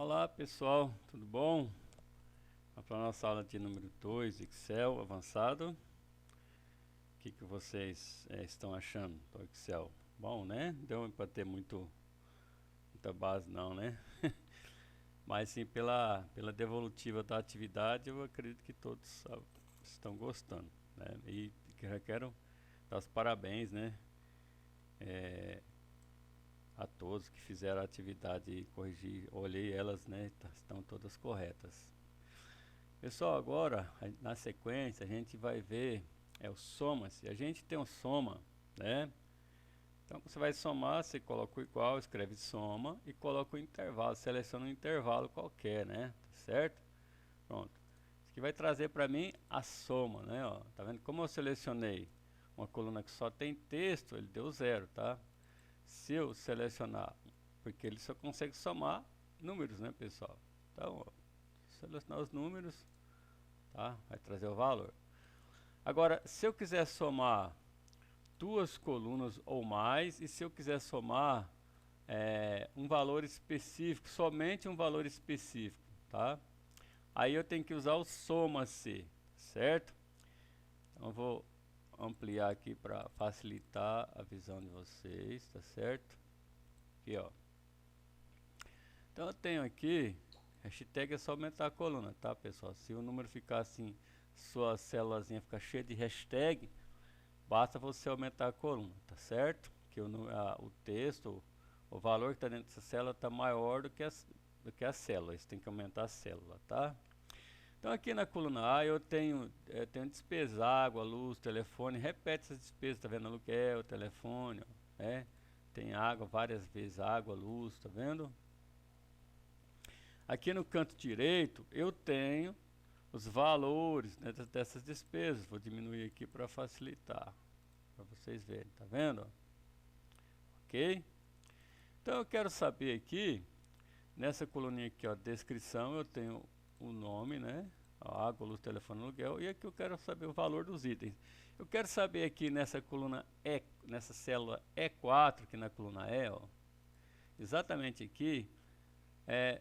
Olá pessoal, tudo bom? Vamos para a nossa aula de número 2, Excel avançado. O que vocês estão achando do Excel? Bom, né? Deu para ter muita base não, né? Mas sim, pela devolutiva da atividade, eu acredito que todos estão gostando, né? E já quero dar os parabéns, né? A todos que fizeram a atividade e corrigir, olhei elas, né? Estão todas corretas. Pessoal, agora na sequência a gente vai ver o soma-se. A gente tem um soma, né? Então você vai somar, você coloca o igual, escreve soma e coloca o intervalo, seleciona um intervalo qualquer, né? Tá certo? Pronto. Isso aqui vai trazer para mim a soma, né? Ó, tá vendo como eu selecionei uma coluna que só tem texto, ele deu 0, tá? Se eu selecionar, porque ele só consegue somar números, né, pessoal? Então, ó, selecionar os números, tá? Vai trazer o valor. Agora, se eu quiser somar duas colunas ou mais, e se eu quiser somar um valor específico, somente um valor específico, tá? Aí eu tenho que usar o soma-se, certo? Então eu vou ampliar aqui para facilitar a visão de vocês, tá certo? Aqui, ó. Então eu tenho aqui, hashtag é só aumentar a coluna, tá, pessoal? Se o número ficar assim, sua célulazinha ficar cheia de hashtag, basta você aumentar a coluna, tá certo? Que o texto, o valor que está dentro dessa célula está maior do que a célula. Você tem que aumentar a célula, tá? Então aqui na coluna A eu tenho despesa, água, luz, telefone. Repete essas despesas, tá vendo? Aluguel, telefone, ó, né? Tem água várias vezes, água, luz, tá vendo? Aqui no canto direito eu tenho os valores, né, dessas despesas. Vou diminuir aqui para facilitar, para vocês verem, tá vendo? Ok? Então eu quero saber aqui, nessa coluninha aqui, ó, descrição, eu tenho o nome, né? Água, luz, telefone, aluguel, e aqui eu quero saber o valor dos itens. Eu quero saber aqui nessa coluna E, nessa célula E4, aqui na coluna E, ó, exatamente aqui,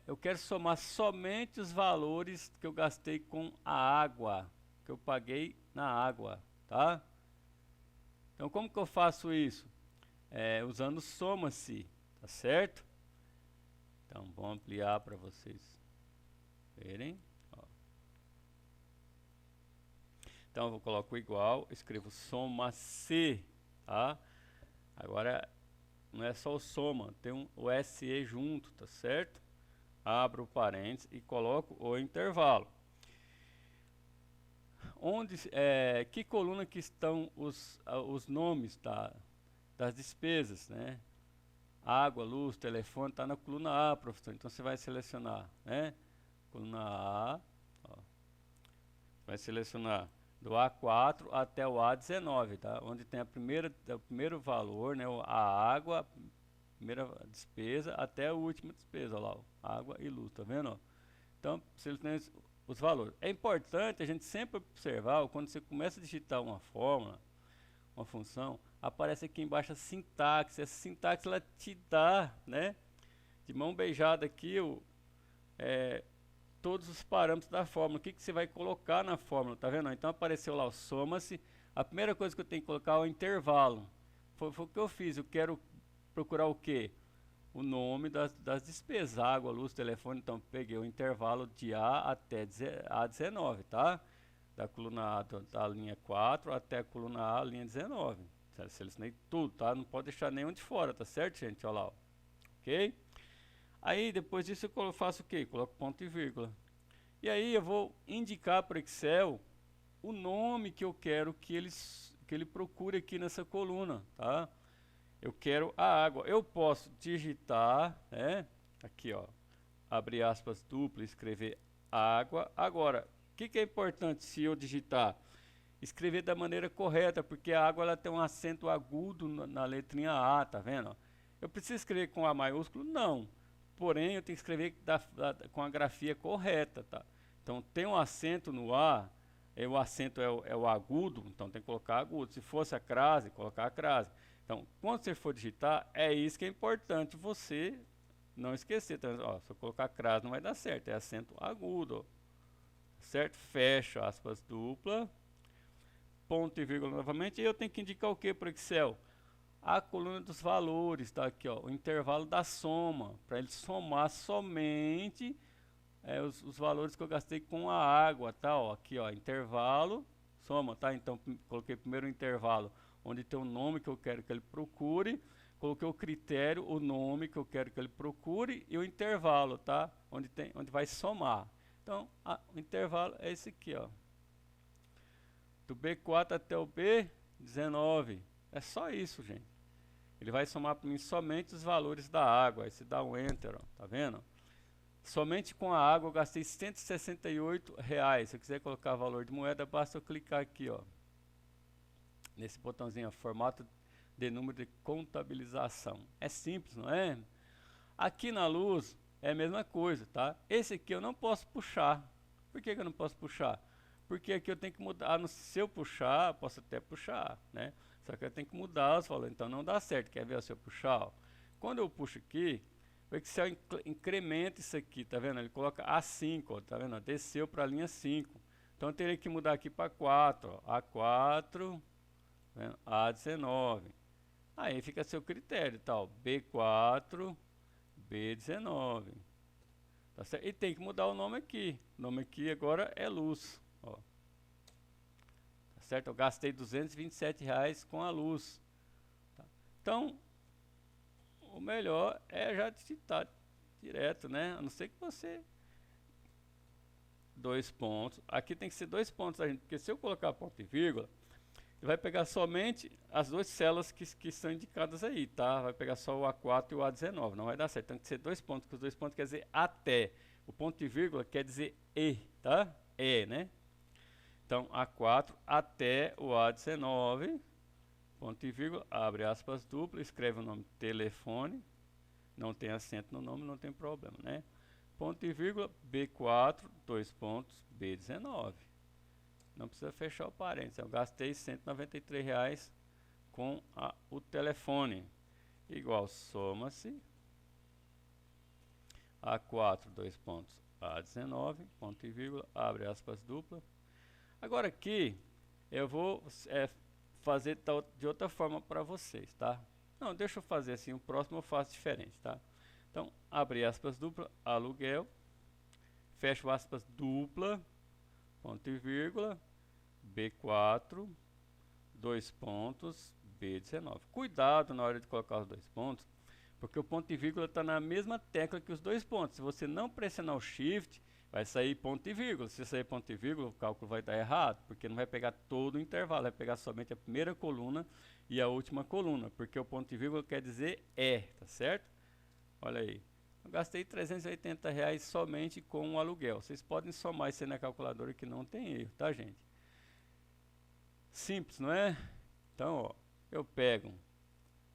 eu quero somar somente os valores que eu gastei com a água, que eu paguei na água, tá? Então como que eu faço isso? Usando soma-se, tá certo? Então vou ampliar para vocês verem. Ó. Então eu coloco igual, escrevo soma-se, tá? Agora não é só o soma, tem o SE junto, tá certo? Abro parênteses e coloco o intervalo. Que coluna que estão os nomes das despesas, né? Água, luz, telefone, está na coluna A, professor. Então você vai selecionar, né? Coluna A, ó. Vai selecionar do A4 até o A19, tá? Onde tem o primeiro valor, né? A água, primeira despesa, até a última despesa, ó lá, ó, água e luz, tá vendo? Ó? Então, selecionando os valores. É importante a gente sempre observar, quando você começa a digitar uma fórmula, uma função, aparece aqui embaixo a sintaxe. Essa sintaxe ela te dá, né, de mão beijada aqui, todos os parâmetros da fórmula. O que você vai colocar na fórmula, tá vendo? Então apareceu lá o soma-se. A primeira coisa que eu tenho que colocar é o intervalo. Foi o que eu fiz. Eu quero procurar o que? O nome das despesas, água, luz, telefone. Então peguei o intervalo de A até A19, tá? Da coluna A da linha 4 até a coluna A, linha 19. Selecionei tudo, tá? Não pode deixar nenhum de fora, tá certo, gente? Olha lá, ó. Ok? Aí depois disso eu faço o que? Coloco ponto e vírgula. E aí eu vou indicar para o Excel o nome que eu quero que ele procure aqui nessa coluna, tá? Eu quero a água. Eu posso digitar, né? Aqui, ó, abrir aspas duplas, escrever água. Agora, o que é importante se eu digitar? Escrever da maneira correta, porque a água ela tem um acento agudo na letrinha A, tá vendo? Eu preciso escrever com A maiúsculo? Não. Porém, eu tenho que escrever com a grafia correta, tá? Então, tem um acento no A, o acento é o agudo, então tem que colocar agudo. Se fosse a crase, colocar a crase. Então, quando você for digitar, é isso que é importante você, não esquecer. Então, ó, se eu colocar crase não vai dar certo, é acento agudo, ó. Certo? Fecha aspas dupla, ponto e vírgula novamente, e eu tenho que indicar o que para o Excel? A coluna dos valores, tá aqui, ó, o intervalo da soma, para ele somar somente os valores que eu gastei com a água, tá? Ó, aqui, ó, intervalo, soma, tá? Então, coloquei primeiro o intervalo, onde tem o nome que eu quero que ele procure, coloquei o critério, o nome que eu quero que ele procure e o intervalo, tá? Onde vai somar. Então, o intervalo é esse aqui, ó. Do B4 até o B19. É só isso, gente. Ele vai somar para mim somente os valores da água. Aí você dá um Enter, ó, tá vendo? Somente com a água eu gastei R$ 168. Se eu quiser colocar valor de moeda, basta eu clicar aqui, ó, nesse botãozinho, ó, formato de número de contabilização. É simples, não é? Aqui na luz é a mesma coisa, tá? Esse aqui eu não posso puxar. Por que eu não posso puxar? Porque aqui eu tenho que mudar. Se eu puxar, posso até puxar, né? Só que eu tenho que mudar os valores, então não dá certo. Quer ver se eu puxar? Ó? Quando eu puxo aqui, o Excel incrementa isso aqui, tá vendo? Ele coloca A5, ó, tá vendo? Desceu para a linha 5. Então eu teria que mudar aqui para 4, ó. A4, tá A19. Aí fica a seu critério, tal, B4, B19. Tá certo? E tem que mudar o nome aqui. O nome aqui agora é luz, ó. Tá certo? Eu gastei R$ 227 com a luz. Tá? Então, o melhor é já digitar direto, né? A não ser que você... Dois pontos. Aqui tem que ser dois pontos, porque se eu colocar ponto e vírgula, ele vai pegar somente as duas células que são indicadas aí, tá? Vai pegar só o A4 e o A19, não vai dar certo. Tem que ser dois pontos, que os dois pontos quer dizer até. O ponto e vírgula quer dizer e, tá? É, né? Então, A4 até o A19, ponto e vírgula, abre aspas duplas, escreve o nome telefone, não tem acento no nome, não tem problema, né? Ponto e vírgula, B4, dois pontos, B19. Não precisa fechar o parênteses. Eu gastei R$ 193 com o telefone. Igual, soma-se A4, dois pontos, A19, ponto e vírgula, abre aspas dupla. Agora aqui, eu vou fazer de outra forma para vocês, tá? Não, deixa eu fazer assim, o próximo eu faço diferente, tá? Então, abre aspas dupla, aluguel, fecho aspas dupla, ponto e vírgula, B4, dois pontos, B19. Cuidado na hora de colocar os dois pontos, porque o ponto e vírgula está na mesma tecla que os dois pontos. Se você não pressionar o Shift, vai sair ponto e vírgula. Se sair ponto e vírgula, o cálculo vai dar errado, porque não vai pegar todo o intervalo, vai pegar somente a primeira coluna e a última coluna, porque o ponto e vírgula quer dizer tá certo? Olha aí. Eu gastei R$ 380 somente com o aluguel. Vocês podem somar isso aí na calculadora que não tem erro, tá, gente? Simples, não é? Então, ó, eu pego,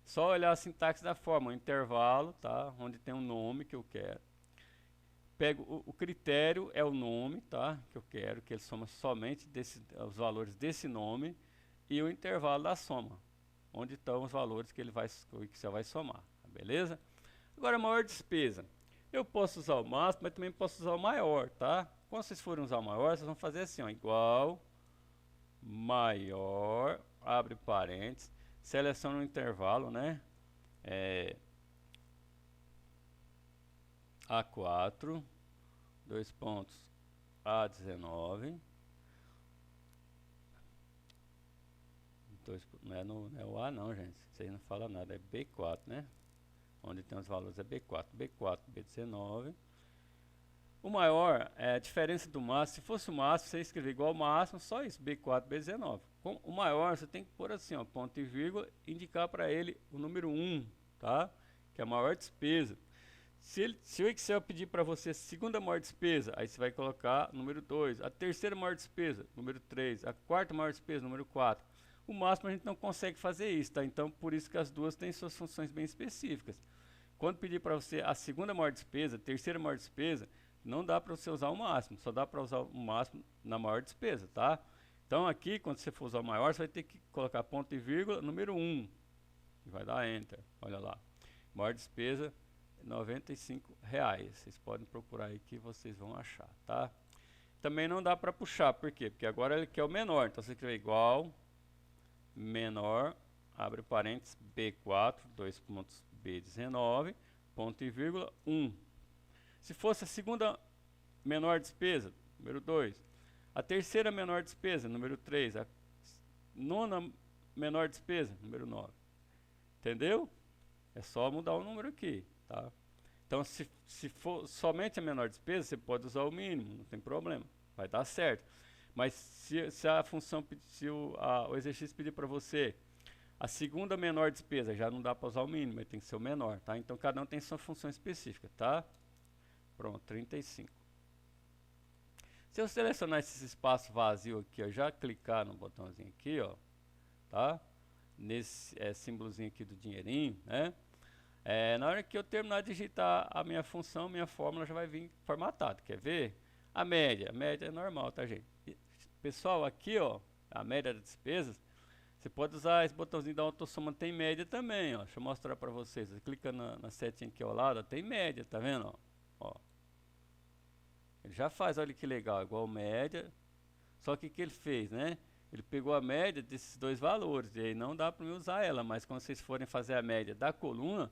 só olhar a sintaxe da forma, o intervalo, tá? Onde tem um nome que eu quero. Pego o critério, é o nome, tá? Que eu quero, que ele soma somente os valores desse nome. E o intervalo da soma, onde estão os valores que o Excel vai somar, tá? Beleza? Agora, a maior despesa. Eu posso usar o máximo, mas também posso usar o maior, tá? Quando vocês forem usar o maior, vocês vão fazer assim, ó, igual, maior, abre parênteses, seleciona o intervalo, né? A4, dois pontos, A19, não é o A não, gente, isso aí não fala nada, é B4, né? Onde tem os valores é B4, B4, B19. O maior, a diferença do máximo, se fosse o máximo, você escrever igual ao máximo, só isso, B4, B19. Com o maior, você tem que pôr assim, ó, ponto e vírgula, indicar para ele o número 1, tá? Que é a maior despesa. Se o Excel pedir para você a segunda maior despesa, aí você vai colocar número 2. A terceira maior despesa, número 3. A quarta maior despesa, número 4. O máximo a gente não consegue fazer isso, tá? Então, por isso que as duas têm suas funções bem específicas. Quando pedir para você a segunda maior despesa, a terceira maior despesa, não dá para você usar o máximo, só dá para usar o máximo na maior despesa, tá? Então aqui, quando você for usar o maior, você vai ter que colocar ponto e vírgula, número 1. E vai dar Enter, olha lá. Maior despesa, R$ 95. Vocês podem procurar aí que vocês vão achar, tá? Também não dá para puxar, por quê? Porque agora ele quer o menor, então você escreve igual menor, abre parênteses, B4, dois pontos, B19, ponto e vírgula, 1. Se fosse a segunda menor despesa, número 2, a terceira menor despesa, número 3, a nona menor despesa, número 9. Entendeu? É só mudar o número aqui, tá? Então, se for somente a menor despesa, você pode usar o mínimo, não tem problema, vai dar certo. Mas se a função, se o exercício pedir para você a segunda menor despesa, já não dá para usar o mínimo, tem que ser o menor, tá? Então, cada um tem sua função específica, tá? Pronto, 35. Se eu selecionar esse espaço vazio aqui, ó, já clicar no botãozinho aqui, ó, tá? Nesse símbolozinho aqui do dinheirinho, né? Na hora que eu terminar de digitar a minha função, minha fórmula já vai vir formatada. Quer ver? A média é normal, tá, gente? Pessoal, aqui, ó, a média das despesas, você pode usar esse botãozinho da autossoma, tem média também, ó. Deixa eu mostrar para vocês. Você clica na setinha aqui ao lado, ó, tem média, tá vendo? Ó. Ele já faz, olha que legal, igual média. Só que o que ele fez, né? Ele pegou a média desses dois valores, e aí não dá para mim usar ela, mas quando vocês forem fazer a média da coluna,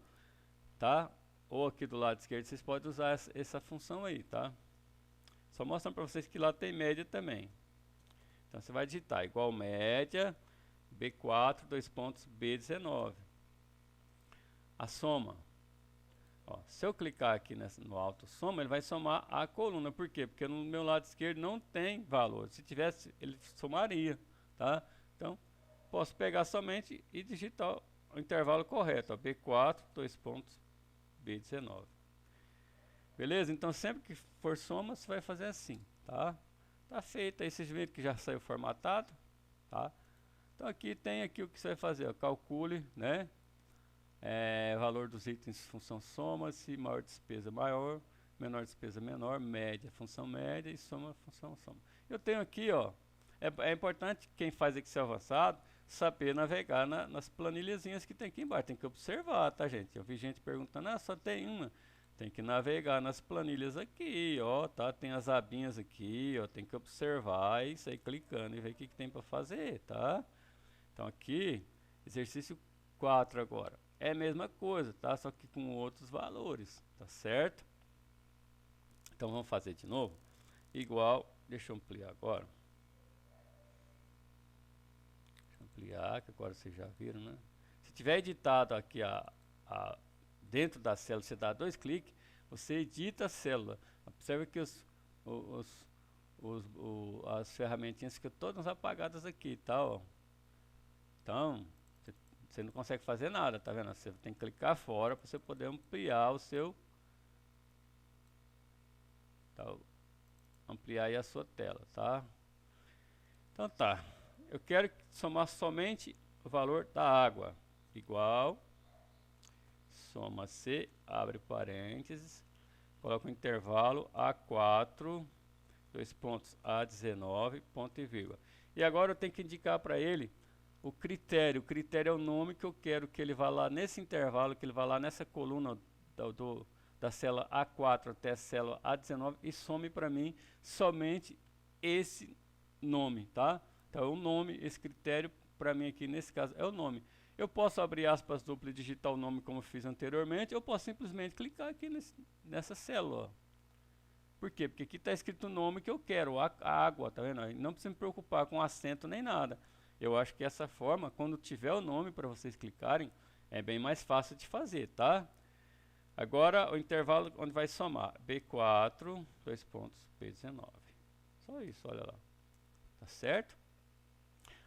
tá? Ou aqui do lado esquerdo, vocês podem usar essa função aí, tá? Só mostrando para vocês que lá tem média também. Então você vai digitar igual média, B4, dois pontos, B19. A soma. Ó, se eu clicar aqui no auto soma, ele vai somar a coluna. Por quê? Porque no meu lado esquerdo não tem valor. Se tivesse, ele somaria, tá? Então, posso pegar somente e digitar o intervalo correto, ó, B4, dois pontos, B19. Beleza? Então, sempre que for soma, você vai fazer assim, tá? Tá feito aí, vocês viram que já saiu formatado, tá? Então, aqui tem aqui o que você vai fazer, ó, calcule, né? Valor dos itens, função soma-se, maior despesa maior, menor despesa menor, média, função média e soma, função soma. Eu tenho aqui, ó, é importante quem faz Excel avançado saber navegar nas planilhazinhas que tem aqui embaixo, tem que observar, tá, gente? Eu vi gente perguntando, ah, só tem uma. Tem que navegar nas planilhas aqui, ó, tá? Tem as abinhas aqui, ó, tem que observar isso aí clicando e ver o que tem para fazer, tá? Então aqui, exercício 4 agora. É a mesma coisa, tá? Só que com outros valores, tá certo? Então vamos fazer de novo. Igual, deixa eu ampliar agora. Deixa eu ampliar, que agora vocês já viram, né? Se tiver editado aqui dentro da célula, você dá dois cliques, você edita a célula. Observe que as ferramentinhas ficam todas apagadas aqui, tá? Ó. Então, você não consegue fazer nada, tá vendo? Você tem que clicar fora para você poder ampliar o seu, tá? Ampliar aí a sua tela, tá? Então tá, eu quero somar somente o valor da água, igual, soma C, abre parênteses, coloca o intervalo A4, dois pontos, A19, ponto e vírgula. E agora eu tenho que indicar para ele o critério é o nome que eu quero que ele vá lá nesse intervalo, que ele vá lá nessa coluna da célula A4 até a célula A19 e some para mim somente esse nome, tá? Então o nome, esse critério para mim aqui nesse caso é o nome. Eu posso abrir aspas duplas e digitar o nome como eu fiz anteriormente, eu posso simplesmente clicar aqui nessa célula, ó. Por quê? Porque aqui está escrito o nome que eu quero, a água, tá vendo? Não precisa me preocupar com acento nem nada. Eu acho que essa forma, quando tiver o nome para vocês clicarem, é bem mais fácil de fazer, tá? Agora o intervalo onde vai somar B4, dois pontos, B19. Só isso, olha lá. Tá certo?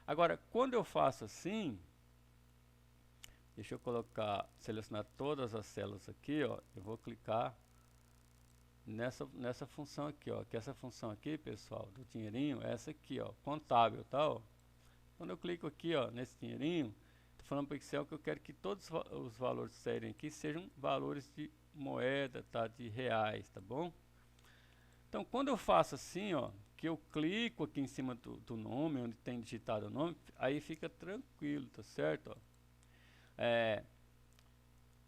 Agora, quando eu faço assim, deixa eu selecionar todas as células aqui, ó. Eu vou clicar nessa função aqui, ó. Que essa função aqui, pessoal, do dinheirinho, é essa aqui, ó, contábil, tá, ó. Quando eu clico aqui, ó, nesse dinheirinho, tô falando para o Excel que eu quero que todos os valores que saírem aqui sejam valores de moeda, tá, de reais, tá bom? Então, quando eu faço assim, ó, que eu clico aqui em cima do nome, onde tem digitado o nome, aí fica tranquilo, tá certo? Ó.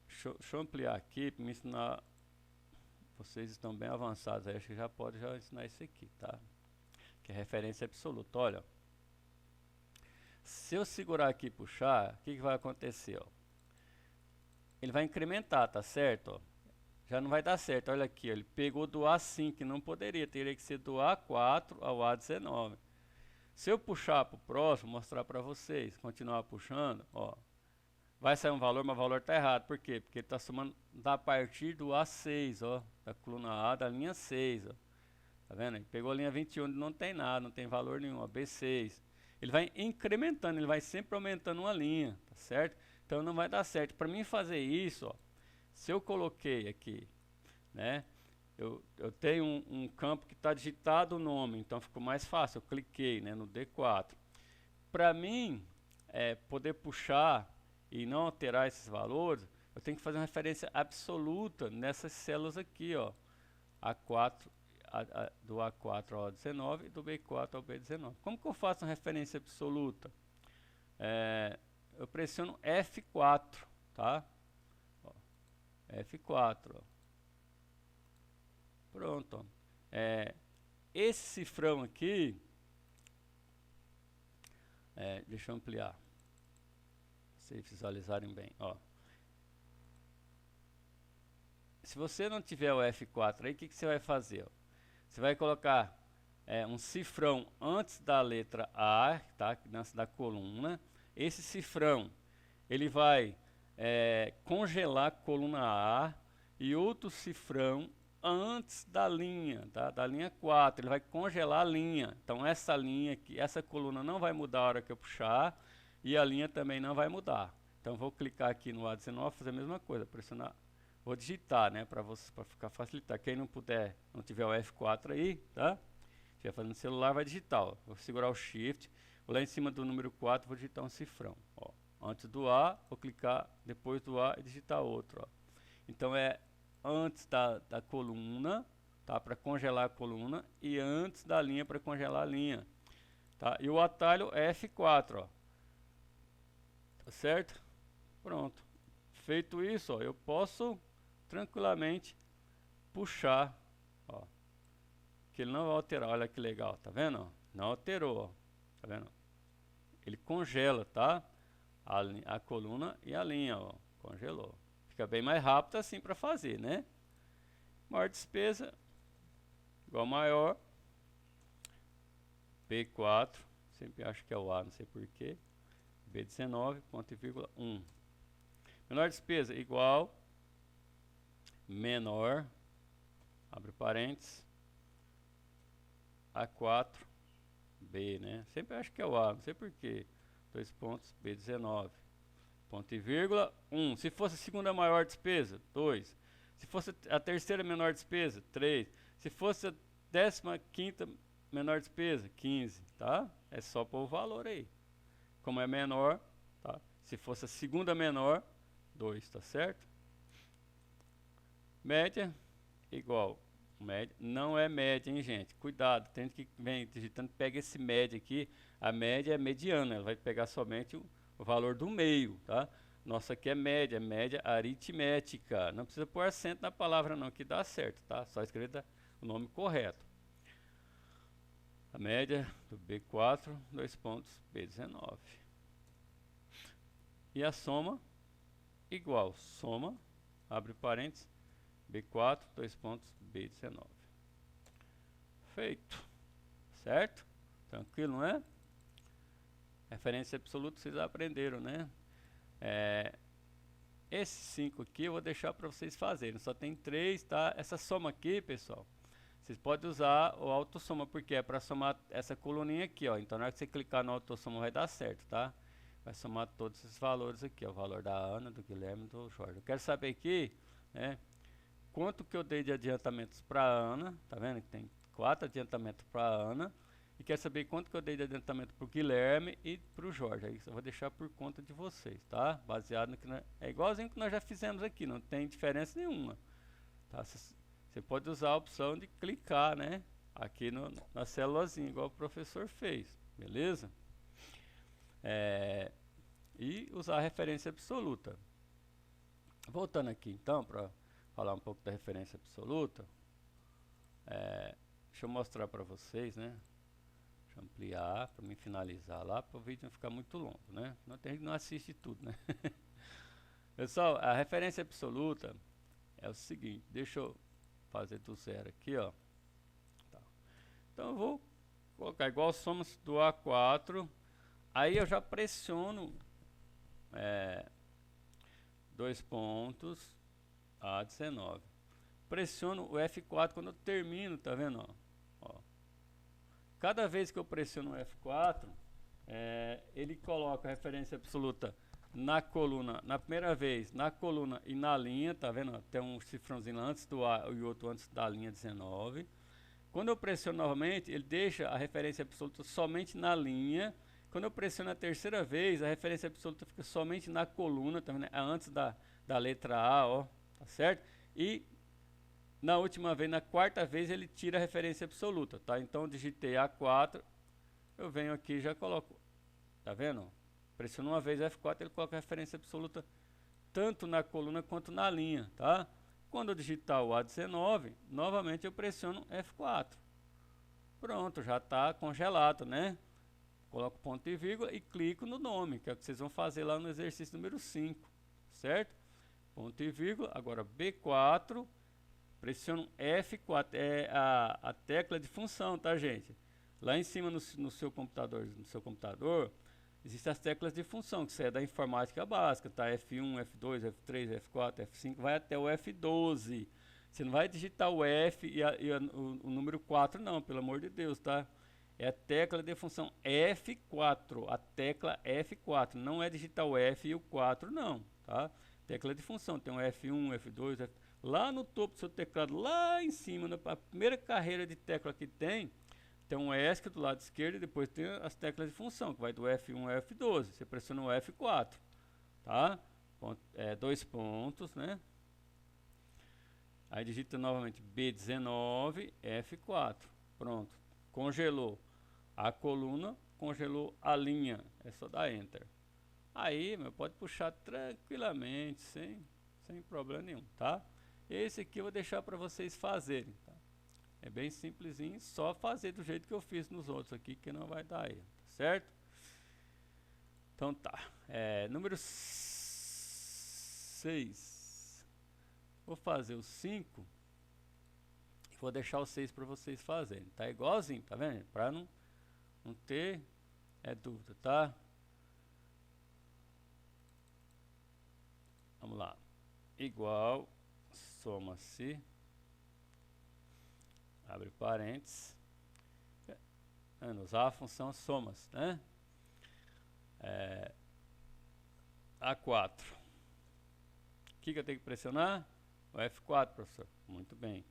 Deixa eu ampliar aqui para me ensinar. Vocês estão bem avançados aí, acho que já pode já ensinar isso aqui, tá? Que é referência absoluta. Olha, se eu segurar aqui e puxar, o que, que vai acontecer? Ó? Ele vai incrementar, tá certo? Ó? Já não vai dar certo, olha aqui, ó, ele pegou do A5, que não poderia, teria que ser do A4 ao A19. Se eu puxar para o próximo, mostrar para vocês, continuar puxando, ó, vai sair um valor, mas o valor está errado. Por quê? Porque ele está somando a partir do A6, ó, da coluna A da linha 6, ó. Tá vendo? Ele pegou a linha 21, não tem nada, não tem valor nenhum, ó, B6. Ele vai incrementando, ele vai sempre aumentando uma linha, tá certo? Então não vai dar certo. Para mim fazer isso, ó, se eu coloquei aqui, né? Eu tenho um campo que está digitado o nome, então ficou mais fácil. Eu cliquei, né, no D4. Para mim poder puxar e não alterar esses valores, eu tenho que fazer uma referência absoluta nessas células aqui, ó, A4, do A4 ao A19 e do B4 ao B19. Como que eu faço uma referência absoluta? Eu pressiono F4, tá? Ó, F4, ó. Pronto, ó. Esse cifrão aqui, deixa eu ampliar, pra vocês visualizarem bem, ó. Se você não tiver o F4 aí, o que, que você vai fazer? Ó? Você vai colocar um cifrão antes da letra A, tá? Antes da coluna. Esse cifrão, ele vai congelar a coluna A, e outro cifrão antes da linha, tá? Da linha 4, ele vai congelar a linha. Então essa linha aqui, essa coluna não vai mudar a hora que eu puxar, e a linha também não vai mudar. Então vou clicar aqui no A19, fazer a mesma coisa, pressionar, vou digitar, né, para ficar facilitar. Quem não puder, não tiver o F4 aí, tá? Se estiver fazendo no celular, vai digitar, ó. Vou segurar o Shift, vou lá em cima do número 4, vou digitar um cifrão, ó. Antes do A, vou clicar depois do A e digitar outro, ó. Então antes da coluna, tá, para congelar a coluna, e antes da linha para congelar a linha, tá? E o atalho é F4, ó. Tá certo? Pronto. Feito isso, ó, eu posso tranquilamente puxar, ó, que ele não vai alterar. Olha que legal, tá vendo? Ó? Não alterou, ó. Tá vendo? Ele congela, tá? A coluna e a linha, ó, congelou. Fica bem mais rápido assim para fazer, né? Maior despesa igual maior, B4, sempre acho que é o A, não sei porquê, B19, ponto e vírgula 1. Menor despesa igual menor, abre parênteses, A4, B, né? Sempre acho que é o A, não sei porquê. 2 pontos, B19, ponto e vírgula 1. Se fosse a segunda maior despesa, 2. Se fosse a terceira menor despesa, 3. Se fosse a 15ª menor despesa, 15, tá? É só pôr o valor aí. Como é menor, tá? Se fosse a segunda menor, 2, tá certo? Média igual. Média não é média, hein, gente? Cuidado, tem que vem digitando, pega esse média aqui. A média é mediana, ela vai pegar somente o valor do meio, tá? Nossa, aqui é média aritmética. Não precisa pôr acento na palavra não, que dá certo, tá? Só escrever o nome correto. A média do B4, 2 pontos, B19. E a soma igual, soma, abre parênteses, B4, 2 pontos, B19. Feito. Certo? Tranquilo, não é? Referência absoluta vocês aprenderam, né? Esses 5 aqui eu vou deixar para vocês fazerem. Só tem 3, tá? Essa soma aqui, pessoal, vocês podem usar o autossoma, porque é para somar essa coluninha aqui, ó. Então na hora que você clicar no autossoma vai dar certo, tá? Vai somar todos esses valores aqui, ó. O valor da Ana, do Guilherme e do Jorge. Eu quero saber aqui, né, quanto que eu dei de adiantamentos para a Ana. Tá vendo que tem 4 adiantamentos para a Ana. E quero saber quanto que eu dei de adiantamento para o Guilherme e para o Jorge. Aí eu vou deixar por conta de vocês, tá? Baseado no que é igualzinho que nós já fizemos aqui, não tem diferença nenhuma, tá? Você pode usar a opção de clicar, né, aqui na célulazinha, igual o professor fez, beleza? E usar a referência absoluta. Voltando aqui então, para falar um pouco da referência absoluta, deixa eu mostrar para vocês, né? Deixa eu ampliar para me finalizar lá, para o vídeo não ficar muito longo, né? Não tem que não assiste tudo, né? Pessoal, a referência absoluta é o seguinte, deixa eu fazer do zero aqui, ó. Tá. Então eu vou colocar igual somos do A4, aí eu já pressiono dois pontos A19. Pressiono o F4 quando eu termino, tá vendo? Ó. Cada vez que eu pressiono o F4, ele coloca a referência absoluta na coluna, na primeira vez, na coluna e na linha, tá vendo? Tem um cifrãozinho antes do A e outro antes da linha 19. Quando eu pressiono novamente, ele deixa a referência absoluta somente na linha. Quando eu pressiono a terceira vez, a referência absoluta fica somente na coluna, tá vendo? Antes da letra A, ó, tá certo? E na última vez, na quarta vez, ele tira a referência absoluta, tá? Então, eu digitei A4, eu venho aqui e já coloco, tá vendo? Pressiono uma vez F4, ele coloca a referência absoluta tanto na coluna quanto na linha, tá? Quando eu digitar o A19, novamente eu pressiono F4. Pronto, já está congelado, né? Coloco ponto e vírgula e clico no nome, que é o que vocês vão fazer lá no exercício número 5, certo? Ponto e vírgula, agora B4, pressiono F4, é a tecla de função, tá, gente? Lá em cima no seu computador, existem as teclas de função, que isso é da informática básica, tá? F1, F2, F3, F4, F5, vai até o F12. Você não vai digitar o F o número 4, não, pelo amor de Deus, tá? É a tecla de função F4, a tecla F4, não é digitar o F e o 4, não, tá? Tecla de função, tem um F1, F2, lá no topo do seu teclado, lá em cima, na primeira carreira de tecla que tem um ESC do lado esquerdo e depois tem as teclas de função, que vai do F1 ao F12. Você pressiona o F4, tá? Dois pontos, né? Aí digita novamente B19, F4. Pronto. Congelou a coluna, congelou a linha. É só dar Enter. Aí, pode puxar tranquilamente, sem problema nenhum, tá? Esse aqui eu vou deixar para vocês fazerem, tá? É bem simplesinho, só fazer do jeito que eu fiz nos outros aqui, que não vai dar erro, tá certo? Então tá, número 6. Vou fazer o 5 e vou deixar o 6 para vocês fazerem. Tá igualzinho, tá vendo? Para não ter dúvida, tá? Vamos lá. Igual, soma-se, abre parênteses, usar a função somas, né? A4. O que eu tenho que pressionar? O F4, professor. Muito bem.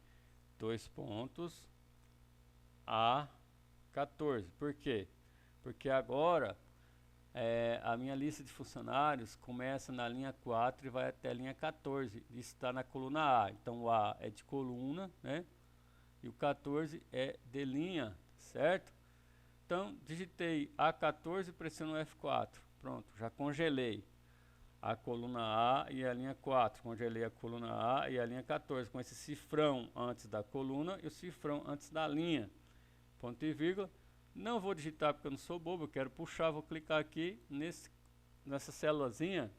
Dois pontos. A14. Por quê? Porque agora a minha lista de funcionários começa na linha 4 e vai até a linha 14. Isso está na coluna A. Então o A é de coluna, né? E o 14 é de linha, certo? Então digitei A14 e pressiono F4. Pronto, já congelei a coluna A e a linha 4. Congelei a coluna A e a linha 14 com esse cifrão antes da coluna e o cifrão antes da linha. Ponto e vírgula. Não vou digitar porque eu não sou bobo, eu quero puxar, vou clicar aqui nessa célulazinha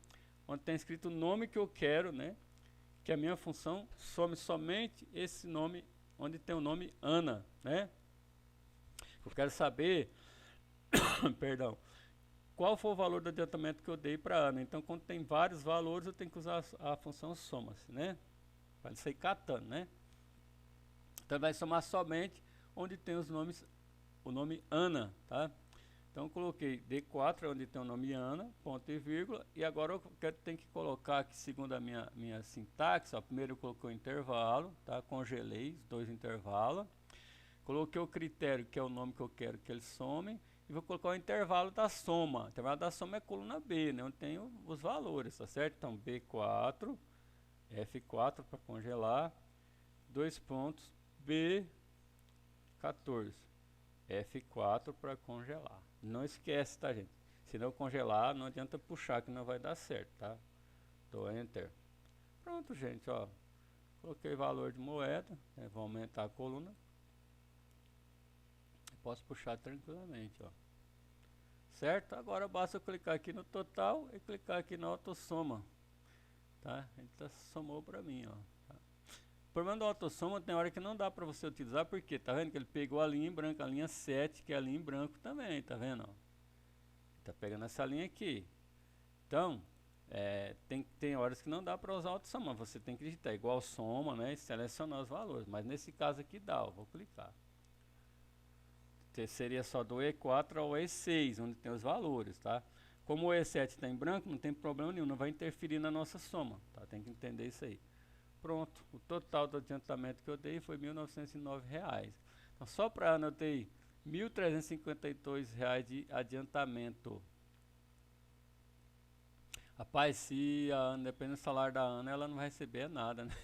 onde tem escrito o nome que eu quero, né? Que a minha função some somente esse nome onde tem o nome Ana, né? Eu quero saber, perdão, qual foi o valor do adiantamento que eu dei para Ana. Então, quando tem vários valores, eu tenho que usar a função soma-se, né? Para sair catando, né? Então, vai somar somente onde tem os nomes, o nome Ana, tá? Então, eu coloquei D4, onde tem o nome Ana, ponto e vírgula, e agora eu tenho que colocar aqui, segundo a minha sintaxe, ó, primeiro eu coloquei o intervalo, tá? Congelei os dois intervalos, coloquei o critério, que é o nome que eu quero que eles somem, e vou colocar o intervalo da soma. O intervalo da soma é a coluna B, né? Onde tem os valores, tá certo? Então, B4, F4 para congelar, dois pontos, B14, F4 para congelar. Não esquece, tá, gente? Se não congelar, não adianta puxar que não vai dar certo, tá? Dou Enter. Pronto, gente, ó. Coloquei valor de moeda, né, vou aumentar a coluna. Posso puxar tranquilamente, ó. Certo? Agora basta eu clicar aqui no total e clicar aqui na autossoma, tá? Ele somou para mim, ó. Tá? O problema da autossoma tem hora que não dá para você utilizar, porque tá vendo que ele pegou a linha em branco, a linha 7, que é a linha em branco também, tá vendo, ó? Tá pegando essa linha aqui. Então, tem horas que não dá para usar autossoma, você tem que digitar igual soma, né, e selecionar os valores, mas nesse caso aqui dá, ó, vou clicar. Seria só do E4 ao E6, onde tem os valores, tá? Como o E7 está em branco, não tem problema nenhum, não vai interferir na nossa soma, tá? Tem que entender isso aí. Pronto, o total do adiantamento que eu dei foi R$ 1.909. Então, só para anotei R$ 1.352 de adiantamento. Rapaz, se a Ana, dependendo do salário da Ana, ela não vai receber nada, né?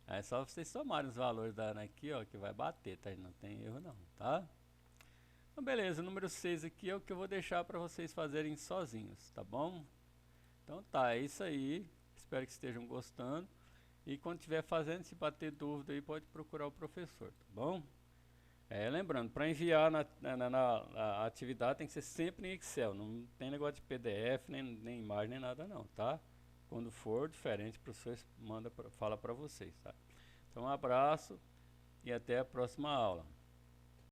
É só vocês somarem os valores da Ana aqui, ó, que vai bater, tá? Não tem erro não, tá? Então, beleza, o número 6 aqui é o que eu vou deixar para vocês fazerem sozinhos, tá bom? Então tá, é isso aí. Espero que estejam gostando. E quando estiver fazendo, se bater dúvida aí, pode procurar o professor, tá bom? Lembrando, para enviar na atividade tem que ser sempre em Excel. Não tem negócio de PDF, nem imagem, nem nada não, tá? Quando for diferente, o professor fala para vocês, tá? Então um abraço e até a próxima aula.